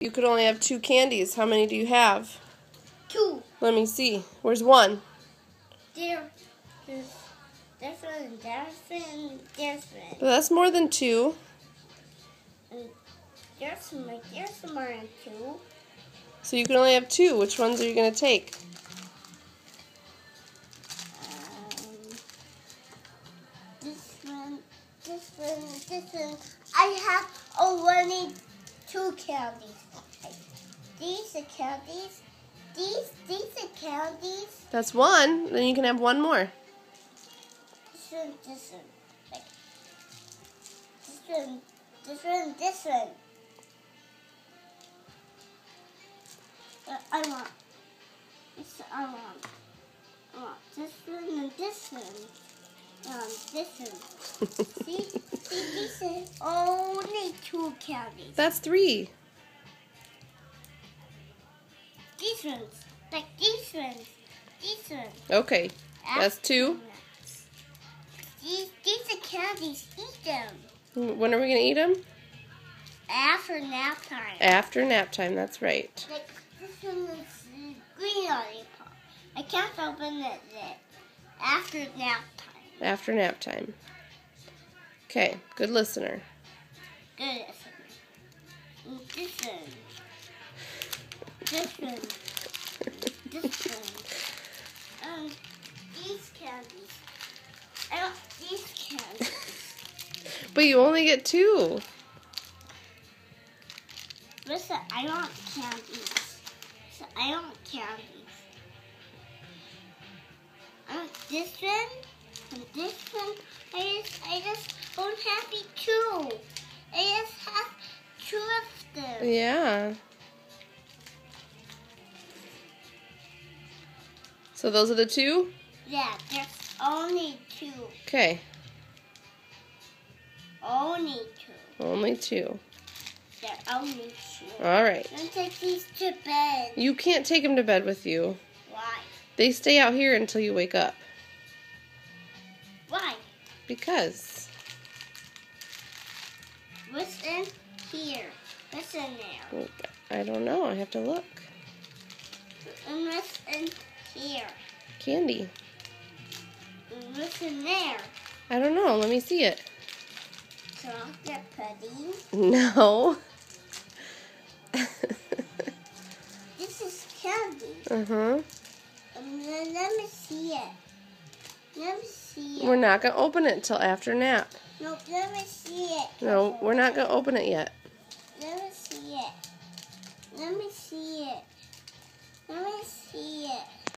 You could only have 2 candies. How many do you have? 2. Let me see. Where's one? There's different. But that's more than 2. There's more than 2. So you can only have 2. Which ones are you going to take? This one. I have only 2 candies. These are candies. These are candies. That's 1. Then you can have 1 more. This one. Like, this one. I want this one and this one. This one. See, these are only 2 candies. That's 3. These ones, like these ones. Okay, that's 2. These are candies. Eat them. When are we going to eat them? After nap time. After nap time, that's right. Like, this one is green lollipop. I can't open it yet. After nap time. After nap time. Okay, good listener. Good. This one. These candies. I want these candies. But you only get 2. Listen, I want candies. So I want candies. I want this one and this one. I just don't have 2. I just have 2 of them. Yeah. So those are the 2? Yeah, there's only 2. Okay. Only 2. Only 2. There are only 2. All right. Don't take these to bed. You can't take them to bed with you. Why? They stay out here until you wake up. Why? Because. What's in here? What's in there? I don't know. I have to look. And what's in here? Candy. And what's in there? I don't know. Let me see it. Chocolate pudding. No. This is candy. Uh-huh. And then let me see it. Let me see it. We're not going to open it until after nap. No, let me see it. No, we're not going to open it yet. Let me see it. Let me see it.